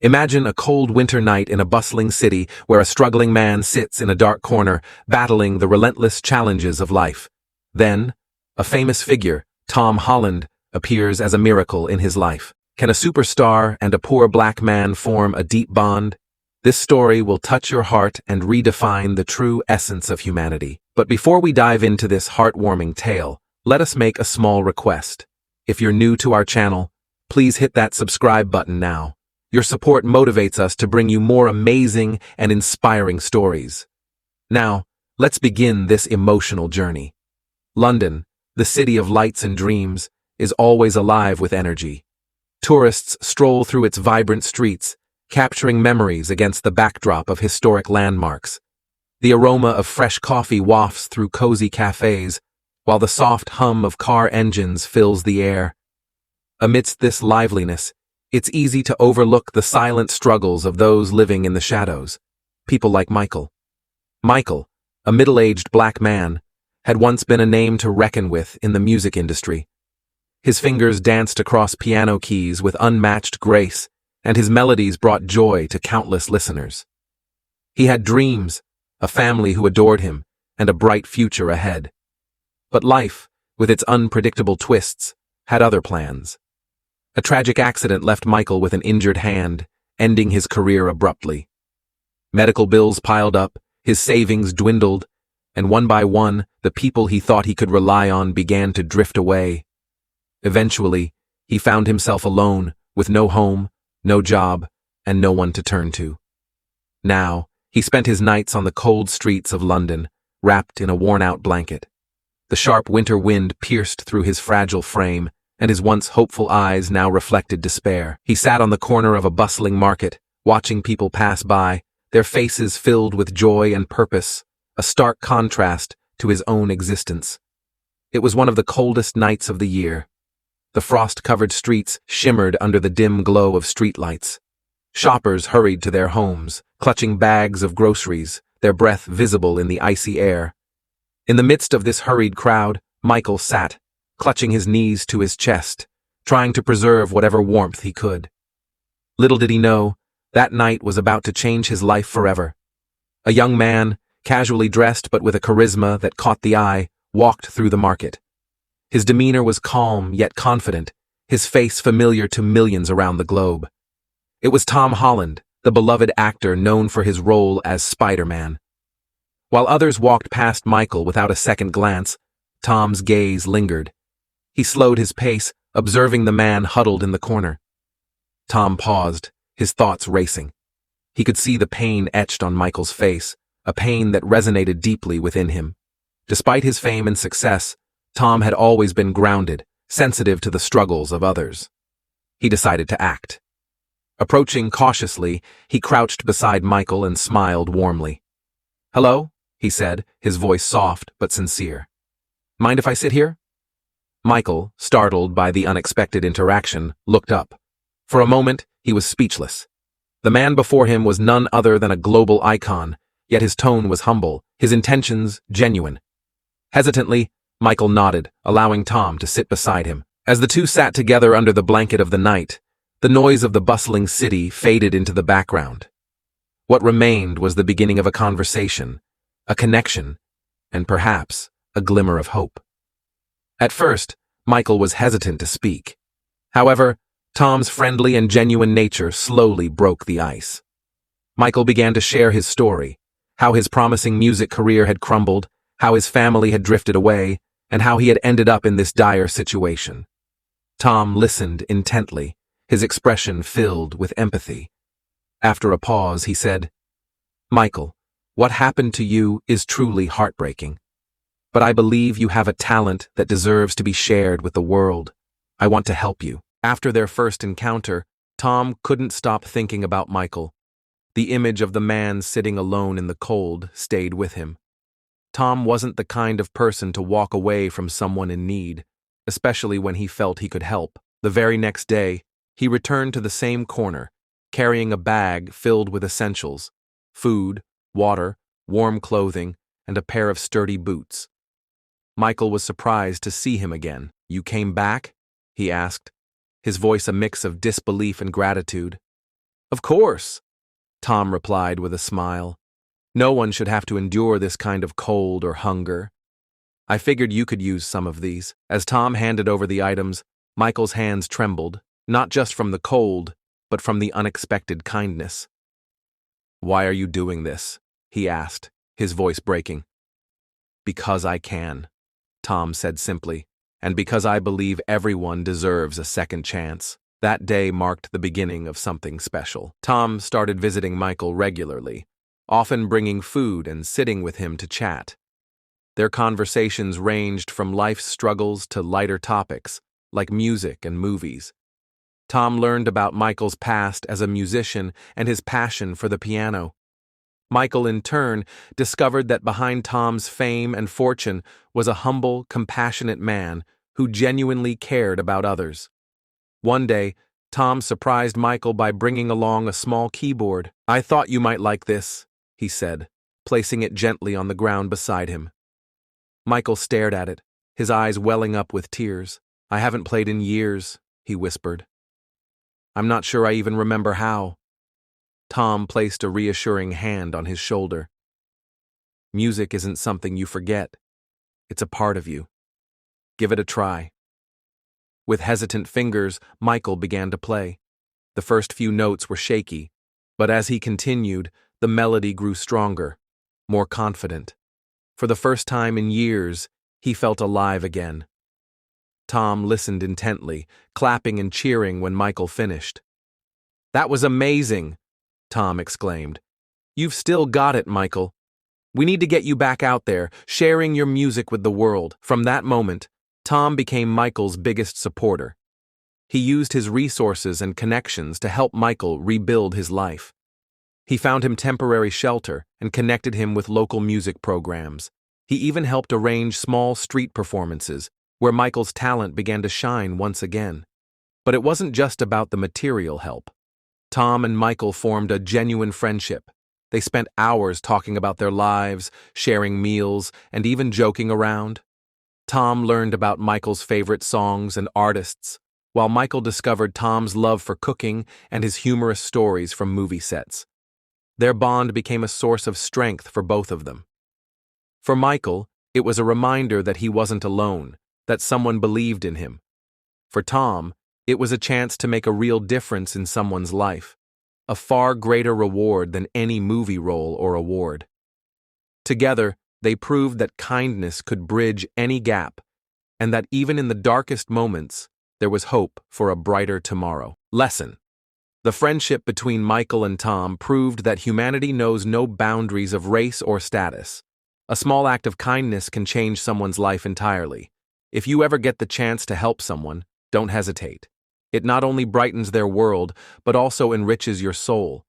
Imagine a cold winter night in a bustling city where a struggling man sits in a dark corner, battling the relentless challenges of life. Then, a famous figure, Tom Holland, appears as a miracle in his life. Can a superstar and a poor black man form a deep bond? This story will touch your heart and redefine the true essence of humanity. But before we dive into this heartwarming tale, let us make a small request. If you're new to our channel, please hit that subscribe button now. Your support motivates us to bring you more amazing and inspiring stories. Now, let's begin this emotional journey. London, the city of lights and dreams, is always alive with energy. Tourists stroll through its vibrant streets, capturing memories against the backdrop of historic landmarks. The aroma of fresh coffee wafts through cozy cafes, while the soft hum of car engines fills the air. Amidst this liveliness, it's easy to overlook the silent struggles of those living in the shadows. People like Michael. Michael, a middle-aged black man, had once been a name to reckon with in the music industry. His fingers danced across piano keys with unmatched grace, and his melodies brought joy to countless listeners. He had dreams, a family who adored him, and a bright future ahead. But life, with its unpredictable twists, had other plans. A tragic accident left Michael with an injured hand, ending his career abruptly. Medical bills piled up, his savings dwindled, and one by one, the people he thought he could rely on began to drift away. Eventually, he found himself alone, with no home, no job, and no one to turn to. Now, he spent his nights on the cold streets of London, wrapped in a worn-out blanket. The sharp winter wind pierced through his fragile frame, and his once hopeful eyes now reflected despair. He sat on the corner of a bustling market, watching people pass by, their faces filled with joy and purpose, a stark contrast to his own existence. It was one of the coldest nights of the year. The frost-covered streets shimmered under the dim glow of streetlights. Shoppers hurried to their homes, clutching bags of groceries, their breath visible in the icy air. In the midst of this hurried crowd, Michael sat, clutching his knees to his chest, trying to preserve whatever warmth he could. Little did he know, that night was about to change his life forever. A young man, casually dressed but with a charisma that caught the eye, walked through the market. His demeanor was calm yet confident, his face familiar to millions around the globe. It was Tom Holland, the beloved actor known for his role as Spider-Man. While others walked past Michael without a second glance, Tom's gaze lingered. He slowed his pace, observing the man huddled in the corner. Tom paused, his thoughts racing. He could see the pain etched on Michael's face, a pain that resonated deeply within him. Despite his fame and success, Tom had always been grounded, sensitive to the struggles of others. He decided to act. Approaching cautiously, he crouched beside Michael and smiled warmly. "Hello?" he said, his voice soft but sincere. "Mind if I sit here?" Michael, startled by the unexpected interaction, looked up. For a moment, he was speechless. The man before him was none other than a global icon, yet his tone was humble, his intentions genuine. Hesitantly, Michael nodded, allowing Tom to sit beside him. As the two sat together under the blanket of the night, the noise of the bustling city faded into the background. What remained was the beginning of a conversation, a connection, and perhaps a glimmer of hope. At first, Michael was hesitant to speak. However, Tom's friendly and genuine nature slowly broke the ice. Michael began to share his story, how his promising music career had crumbled, how his family had drifted away, and how he had ended up in this dire situation. Tom listened intently, his expression filled with empathy. After a pause, he said, "Michael, what happened to you is truly heartbreaking. But I believe you have a talent that deserves to be shared with the world. I want to help you." After their first encounter, Tom couldn't stop thinking about Michael. The image of the man sitting alone in the cold stayed with him. Tom wasn't the kind of person to walk away from someone in need, especially when he felt he could help. The very next day, he returned to the same corner, carrying a bag filled with essentials: food, water, warm clothing, and a pair of sturdy boots. Michael was surprised to see him again. "You came back?" he asked, his voice a mix of disbelief and gratitude. Of course, Tom replied with a smile. No one should have to endure this kind of cold or hunger. I figured you could use some of these. As Tom handed over the items, Michael's hands trembled, not just from the cold, but from the unexpected kindness. Why are you doing this? He asked, his voice breaking. Because I can, Tom said simply, and because I believe everyone deserves a second chance. That day marked the beginning of something special. Tom started visiting Michael regularly, often bringing food and sitting with him to chat. Their conversations ranged from life's struggles to lighter topics, like music and movies. Tom learned about Michael's past as a musician and his passion for the piano. Michael, in turn, discovered that behind Tom's fame and fortune was a humble, compassionate man who genuinely cared about others. One day, Tom surprised Michael by bringing along a small keyboard. I thought you might like this, he said, placing it gently on the ground beside him. Michael stared at it, his eyes welling up with tears. I haven't played in years, he whispered. I'm not sure I even remember how. Tom placed a reassuring hand on his shoulder. Music isn't something you forget. It's a part of you. Give it a try. With hesitant fingers, Michael began to play. The first few notes were shaky, but as he continued, the melody grew stronger, more confident. For the first time in years, he felt alive again. Tom listened intently, clapping and cheering when Michael finished. That was amazing, Tom exclaimed. You've still got it, Michael. We need to get you back out there, sharing your music with the world. From that moment, Tom became Michael's biggest supporter. He used his resources and connections to help Michael rebuild his life. He found him temporary shelter and connected him with local music programs. He even helped arrange small street performances, where Michael's talent began to shine once again. But it wasn't just about the material help. Tom and Michael formed a genuine friendship. They spent hours talking about their lives, sharing meals, and even joking around. Tom learned about Michael's favorite songs and artists, while Michael discovered Tom's love for cooking and his humorous stories from movie sets. Their bond became a source of strength for both of them. For Michael, it was a reminder that he wasn't alone, that someone believed in him. For Tom, it was a chance to make a real difference in someone's life, a far greater reward than any movie role or award. Together, they proved that kindness could bridge any gap, and that even in the darkest moments, there was hope for a brighter tomorrow. Lesson: the friendship between Michael and Tom proved that humanity knows no boundaries of race or status. A small act of kindness can change someone's life entirely. If you ever get the chance to help someone, don't hesitate. It not only brightens their world, but also enriches your soul.